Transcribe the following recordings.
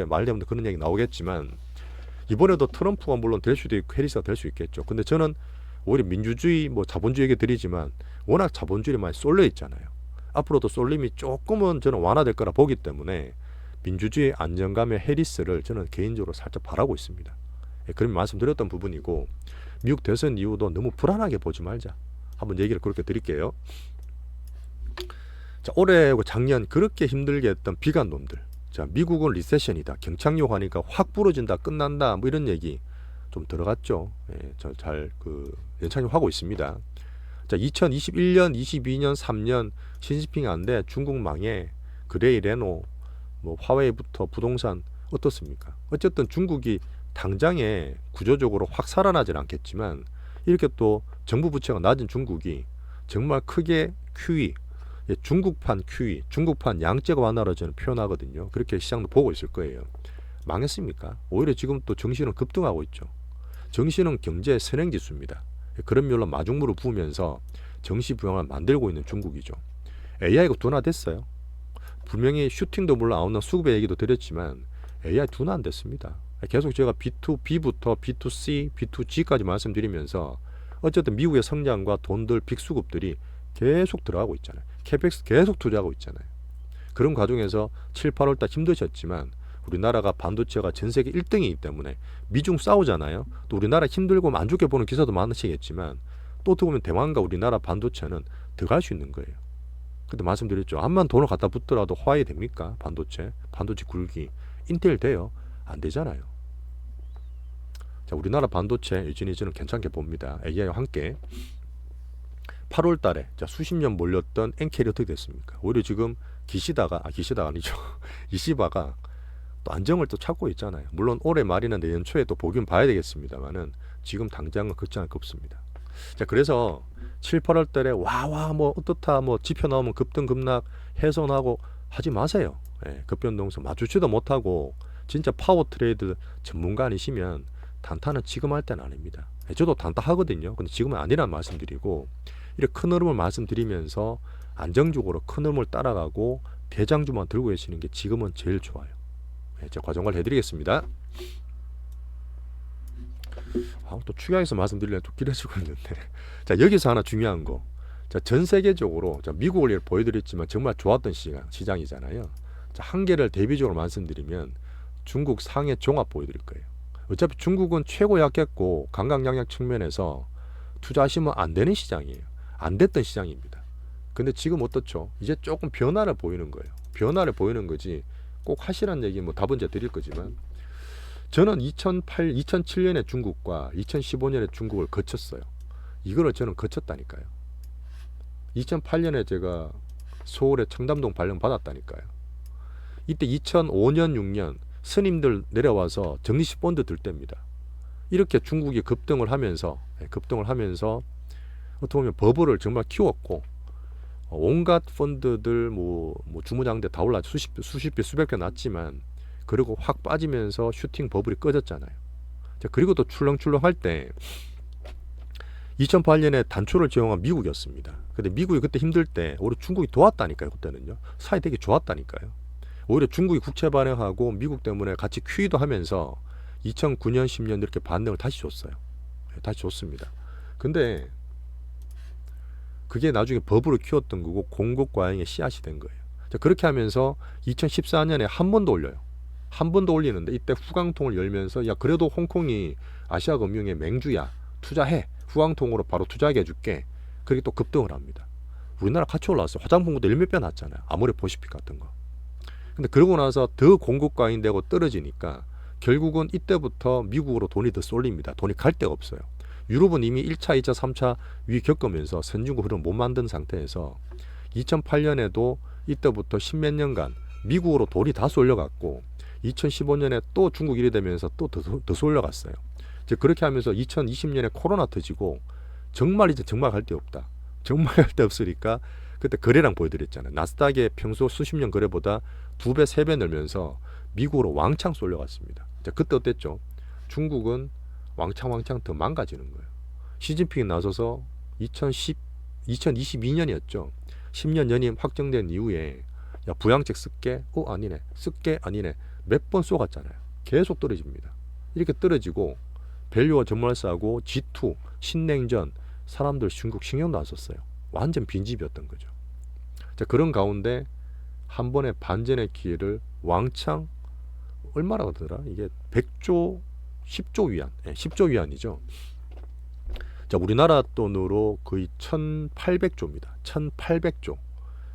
말되면 그런 얘기 나오겠지만 이번에도 트럼프가 물론 될 수도 있고 해리스가 될 수 있겠죠. 근데 저는 오히려 민주주의 뭐 자본주의 얘기 드리지만 워낙 자본주의에 많이 쏠려 있잖아요. 앞으로도 쏠림이 조금은 저는 완화될 거라 보기 때문에 민주주의 안정감의 해리스를 저는 개인적으로 살짝 바라고 있습니다. 그런 말씀드렸던 부분이고 미국 대선 이후도 너무 불안하게 보지 말자. 한번 얘기를 그렇게 드릴게요. 자, 올해하고 작년 그렇게 힘들게 했던 비관론들. 자, 미국은 리세션이다. 경착륙 하니까 확 부러진다. 끝난다. 뭐 이런 얘기 좀 들어갔죠. 예, 저 잘 연착륙하고 있습니다. 자, 2021년, 22년, 3년 시진핑 안돼 중국 망해 그레이 레노 뭐 화웨이부터 부동산 어떻습니까? 어쨌든 중국이 당장에 구조적으로 확 살아나질 않겠지만 이렇게 또 정부 부채가 낮은 중국이 정말 크게 QE, 중국판 QE, 중국판 양적 완화로 저는 표현하거든요. 그렇게 시장도 보고 있을 거예요. 망했습니까? 오히려 지금 또 정시는 급등하고 있죠. 정시는 경제 선행지수입니다. 그런 면로 마중물을 부으면서 정시 부양을 만들고 있는 중국이죠. AI가 둔화됐어요. 분명히 슈팅도 물론 아웃나 수급의 얘기도 드렸지만 AI 둔화 안 됐습니다. 계속 제가 B2B부터 B2C, B2G까지 말씀드리면서 어쨌든 미국의 성장과 돈들 빅수급들이 계속 들어가고 있잖아요. 캐펙스 계속 투자하고 있잖아요. 그런 과정에서 7, 8월달 힘드셨지만 우리나라가 반도체가 전 세계 1등이기 때문에 미중 싸우잖아요. 또 우리나라 힘들고 안 좋게 보는 기사도 많으시겠지만 또 어떻게 보면 대만과 우리나라 반도체는 더 갈 수 있는 거예요. 그때 말씀드렸죠. 한만 돈을 갖다 붓더라도 화해 됩니까? 반도체 굴기. 인텔 돼요? 안 되잖아요. 자, 우리나라 반도체 여전히 저는 괜찮게 봅니다. AI와 함께 8월 달에 자, 수십 년 몰렸던 엔켈이 어떻게 됐습니까? 오히려 지금 기시다가 아니죠. 이시바가 또 안정을 또 찾고 있잖아요. 물론 올해 말이나 내년 초에 또 보긴 봐야 되겠습니다만은 지금 당장은 그렇지 않을 것 없습니다. 자, 그래서 7, 8월 달에 와와 뭐 어떻다 뭐 지표 나오면 급등 급락 해선하고 하지 마세요. 예, 급변동성 맞추지도 못하고 진짜 파워 트레이드 전문가 아니시면 단타는 지금 할 때는 아닙니다. 예, 저도 단타 하거든요. 근데 지금은 아니란 말씀드리고 이렇게 큰 흐름을 말씀드리면서 안정적으로 큰 흐름을 따라가고 대장주만 들고 계시는 게 지금은 제일 좋아요. 예, 제가 과정을 해드리겠습니다. 또 추가해서 말씀드리려면 또 길어지고 있는데 자, 여기서 하나 중요한 거. 자, 전 세계적으로 자, 미국을 보여드렸지만 정말 좋았던 시장이잖아요. 자, 한 개를 대비적으로 말씀드리면 중국 상해 종합 보여드릴 거예요. 어차피 중국은 최고 약했고 강강약약 측면에서 투자하시면 안 되는 시장이에요. 안 됐던 시장입니다. 근데 지금 어떻죠? 이제 조금 변화를 보이는 거예요. 변화를 보이는 거지 꼭 하시라는 얘기 뭐 답은 제가 드릴 거지만 저는 2007년에 중국과 2015년에 중국을 거쳤어요. 이거를 저는 거쳤다니까요. 2008년에 제가 서울에 청담동 발령 받았다니까요. 이때 2005년, 6년 스님들 내려와서 정리식 본드 들 때입니다. 이렇게 중국이 급등을 하면서 어떻게 보면 버블을 정말 키웠고 온갖 펀드들 뭐 주무장대 다 올라 수십 배 수백 배 났지만 그리고 확 빠지면서 슈팅 버블이 꺼졌잖아요. 자, 그리고 또 출렁출렁 할 때 2008년에 단초를 제공한 미국이었습니다. 근데 미국이 그때 힘들 때 오히려 중국이 도왔다니까요. 그때는요. 사이 되게 좋았다니까요. 오히려 중국이 국채 발행하고 미국 때문에 같이 QE도 하면서 2009년 10년 이렇게 반등을 다시 줬어요. 다시 줬습니다. 근데 그게 나중에 버블을 키웠던 거고 공급 과잉의 씨앗이 된 거예요. 자, 그렇게 하면서 2014년에 한 번 더 올려요. 한 번 더 올리는데 이때 후광통을 열면서 야 그래도 홍콩이 아시아 금융의 맹주야 투자해 후광통으로 바로 투자하게 해줄게. 그렇게 또 급등을 합니다. 우리나라 같이 올라왔어요. 화장품도 일몇 배 났잖아요. 아모레퍼시픽 같은 거. 근데 그러고 나서 더 공급 과잉되고 떨어지니까 결국은 이때부터 미국으로 돈이 더 쏠립니다. 돈이 갈 데가 없어요. 유럽은 이미 1차, 2차, 3차 위 겪으면서 선진국 흐름 못 만든 상태에서 2008년에도 이때부터 십몇 년간 미국으로 돈이 다 쏠려갔고 2015년에 또 중국 일이 되면서 또 더 쏠려갔어요. 이제 그렇게 하면서 2020년에 코로나 터지고 정말 이제 정말 갈 데 없다. 정말 갈 데 없으니까 그때 거래량 보여드렸잖아요. 나스닥의 평소 수십 년 거래보다 2배, 3배 늘면서 미국으로 왕창 쏠려갔습니다. 자, 그때 어땠죠? 중국은 왕창 더 망가지는 거예요. 시진핑이 나서서 2022년이었죠. 10년 연임 확정된 이후에 야 부양책 쓸게? 아니네. 쓸게? 아니네. 몇 번 쏘갔잖아요. 계속 떨어집니다. 이렇게 떨어지고 밸류가 정말 싸고 G2, 신냉전 사람들 중국 신경도 안 썼어요. 완전 빈집이었던 거죠. 자, 그런 가운데 한 번의 반전의 기회를 왕창 얼마라고 하더라? 이게 100조, 10조 위안, 10조 위안이죠. 자, 우리나라 돈으로 거의 1800조입니다. 1800조.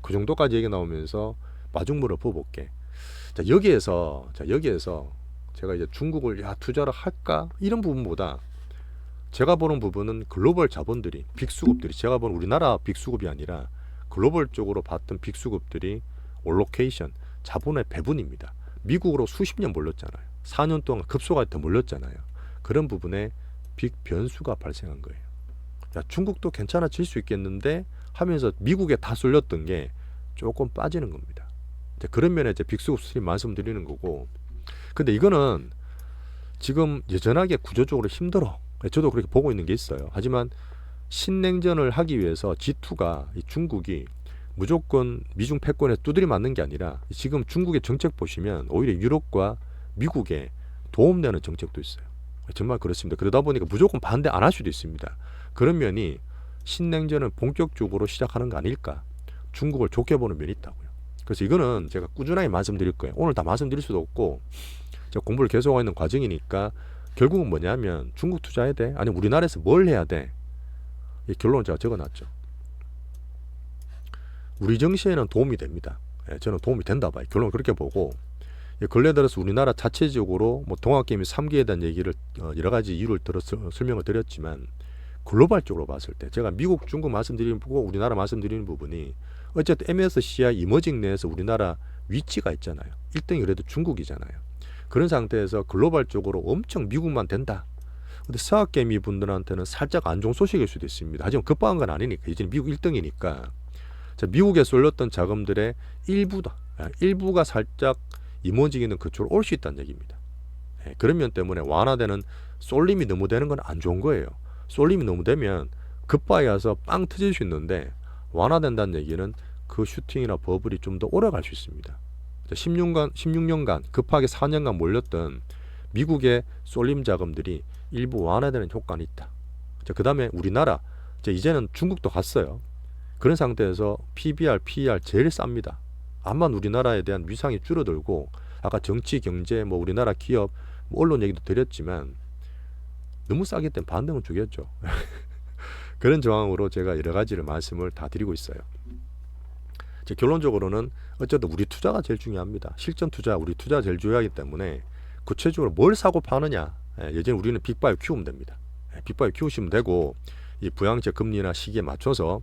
그 정도까지 얘기 나오면서 마중물을 퍼볼게. 자, 여기에서 제가 이제 중국을 투자를 할까? 이런 부분보다 제가 보는 부분은 글로벌 자본들이, 빅수급들이, 제가 보는 우리나라 빅수급이 아니라 글로벌 쪽으로 봤던 빅수급들이 올로케이션, 자본의 배분입니다. 미국으로 수십 년 몰렸잖아요. 4년 동안 급소가 더 몰렸잖아요. 그런 부분에 빅 변수가 발생한 거예요. 야, 중국도 괜찮아질 수 있겠는데 하면서 미국에 다 쏠렸던 게 조금 빠지는 겁니다. 그런 면에 이제 빅수급 수립 말씀드리는 거고, 근데 이거는 지금 여전하게 구조적으로 힘들어. 저도 그렇게 보고 있는 게 있어요. 하지만 신냉전을 하기 위해서 G2가 중국이 무조건 미중 패권에 두드려 맞는 게 아니라 지금 중국의 정책 보시면 오히려 유럽과 미국에 도움되는 정책도 있어요. 정말 그렇습니다. 그러다 보니까 무조건 반대 안 할 수도 있습니다. 그런 면이 신냉전을 본격적으로 시작하는 거 아닐까. 중국을 좋게 보는 면이 있다고요. 그래서 이거는 제가 꾸준하게 말씀드릴 거예요. 오늘 다 말씀드릴 수도 없고 제가 공부를 계속하고 있는 과정이니까 결국은 뭐냐면 중국 투자해야 돼? 아니면 우리나라에서 뭘 해야 돼? 이 결론을 제가 적어놨죠. 우리 정시에는 도움이 됩니다. 저는 도움이 된다 봐요. 결론을 그렇게 보고, 근래 들어서 우리나라 자체적으로 뭐 동학개미 3기에 대한 얘기를 여러 가지 이유를 들어서 설명을 드렸지만 글로벌적으로 봤을 때 제가 미국, 중국 말씀드리는 부분과 우리나라 말씀드리는 부분이 어쨌든 MSCI 이머징 내에서 우리나라 위치가 있잖아요. 1등이 그래도 중국이잖아요. 그런 상태에서 글로벌적으로 엄청 미국만 된다. 근데 서학개미 분들한테는 살짝 안 좋은 소식일 수도 있습니다. 하지만 급박한 건 아니니까. 이제 미국 1등이니까. 자, 미국에 쏠렸던 자금들의 일부가 살짝 이머징이는 그쪽으로 올 수 있다는 얘기입니다. 그런 면 때문에 완화되는 쏠림이 너무 되는 건 안 좋은 거예요. 쏠림이 너무 되면 급박이 와서 빵 터질 수 있는데 완화된다는 얘기는 그 슈팅이나 버블이 좀 더 오래 갈 수 있습니다. 16년간 급하게 4년간 몰렸던 미국의 쏠림 자금들이 일부 완화되는 효과는 있다. 그 다음에 우리나라 이제는 중국도 갔어요. 그런 상태에서 PBR, PER 제일 쌉니다. 암만 우리나라에 대한 위상이 줄어들고 아까 정치, 경제, 뭐 우리나라 기업, 뭐 언론 얘기도 드렸지만 너무 싸기 때문에 반등은 주겠죠. 그런 정황으로 제가 여러 가지를 말씀을 다 드리고 있어요. 결론적으로는 어쨌든 우리 투자가 제일 중요합니다. 실전 투자, 우리 투자가 제일 중요하기 때문에 구체적으로 뭘 사고 파느냐. 예전에 우리는 빅바이오 키우면 됩니다. 빅바이오 키우시면 되고 이 부양제 금리나 시기에 맞춰서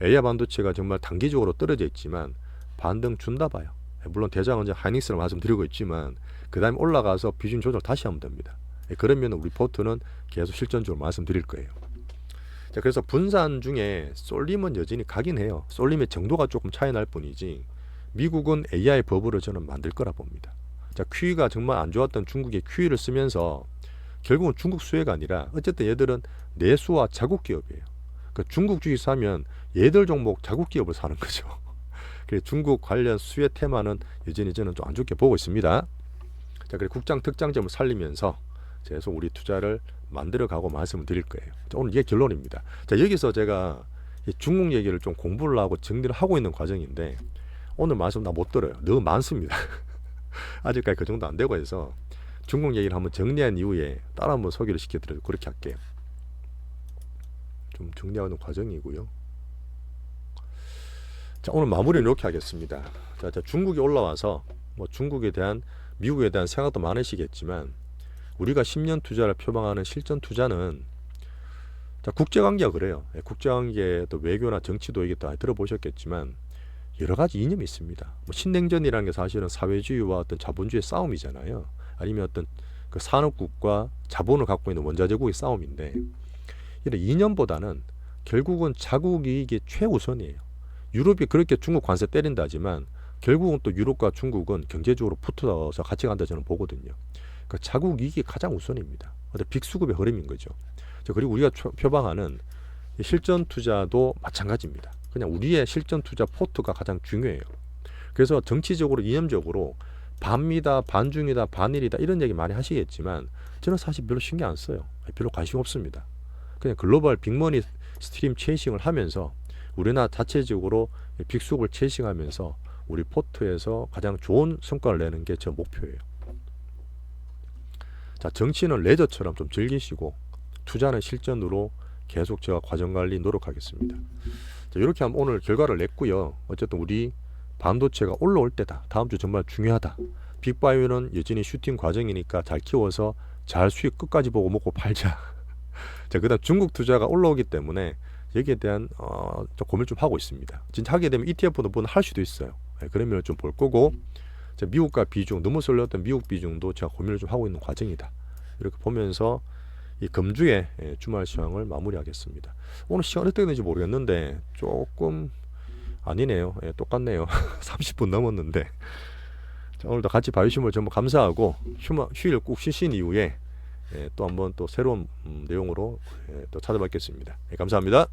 AI 반도체가 정말 단기적으로 떨어져 있지만 반등 준다 봐요. 물론 대장은 이제 하이닉스를 말씀드리고 있지만 그 다음에 올라가서 비중 조절 다시 하면 됩니다. 그러면 우리 포트는 계속 실전적으로 말씀드릴 거예요. 자, 그래서 분산 중에 쏠림은 여전히 가긴 해요. 쏠림의 정도가 조금 차이 날 뿐이지 미국은 AI 버블을 저는 만들 거라 봅니다. 자, QE가 정말 안 좋았던 중국의 QE를 쓰면서 결국은 중국 수혜가 아니라 어쨌든 얘들은 내수와 자국 기업이에요. 그러니까 중국 주식 사면 얘들 종목 자국 기업을 사는 거죠. 그래서 중국 관련 수혜 테마는 여전히 저는 좀 안 좋게 보고 있습니다. 자, 그래서 국장 특장점을 살리면서 계속 우리 투자를 만들어가고 말씀을 드릴 거예요. 자, 오늘 이게 결론입니다. 자, 여기서 제가 중국 얘기를 좀 공부를 하고 정리를 하고 있는 과정인데 오늘 말씀 다 못 들어요. 너무 많습니다. 아직까지 그 정도 안 되고 해서 중국 얘기를 한번 정리한 이후에 따라 한번 소개를 시켜드려도 그렇게 할게요. 좀 정리하는 과정이고요. 자, 오늘 마무리는 이렇게 하겠습니다. 자, 중국이 올라와서 뭐 중국에 대한 미국에 대한 생각도 많으시겠지만 우리가 10년 투자를 표방하는 실전 투자는 자, 국제관계가 그래요. 국제관계 또 외교나 정치도 이게 또 들어보셨겠지만 여러 가지 이념이 있습니다. 뭐 신냉전이라는 게 사실은 사회주의와 어떤 자본주의의 싸움이잖아요. 아니면 어떤 그 산업국과 자본을 갖고 있는 원자재국의 싸움인데 이런 이념보다는 결국은 자국 이익이 최우선이에요. 유럽이 그렇게 중국 관세 때린다 하지만 결국은 또 유럽과 중국은 경제적으로 붙어서 같이 간다 저는 보거든요. 그러니까 자국 이익이 가장 우선입니다. 빅수급의 흐름인 거죠. 그리고 우리가 표방하는 실전 투자도 마찬가지입니다. 그냥 우리의 실전 투자 포트가 가장 중요해요. 그래서 정치적으로 이념적으로 반미다, 반중이다, 반일이다 이런 얘기 많이 하시겠지만 저는 사실 별로 신경 안 써요. 별로 관심 없습니다. 그냥 글로벌 빅머니 스트림 체이싱을 하면서 우리나라 자체적으로 빅수급을 체이싱하면서 우리 포트에서 가장 좋은 성과를 내는 게 저 목표예요. 자, 정치는 레저처럼 좀 즐기시고 투자는 실전으로 계속 제가 과정관리 노력하겠습니다. 자, 이렇게 하면 오늘 결과를 냈고요. 어쨌든 우리 반도체가 올라올 때다. 다음 주 정말 중요하다. 빅바이오는 여전히 슈팅 과정이니까 잘 키워서 잘 수익 끝까지 보고 먹고 팔자. 자, 그다음 중국 투자가 올라오기 때문에 여기에 대한 좀 고민을 좀 하고 있습니다. 진짜 하게 되면 ETF도 할 수도 있어요. 그러면 좀 볼 거고, 미국과 비중, 너무 쏠렸던 미국 비중도 제가 고민을 좀 하고 있는 과정이다. 이렇게 보면서 이 금주의 주말 시황을 마무리하겠습니다. 오늘 시간 어떻게 되는지 모르겠는데 조금 아니네요. 똑같네요. 30분 넘었는데. 자, 오늘도 같이 봐주신 정말 감사하고 휴일 꼭 쉬신 이후에 또 한번 또 새로운 내용으로 또 찾아뵙겠습니다. 감사합니다.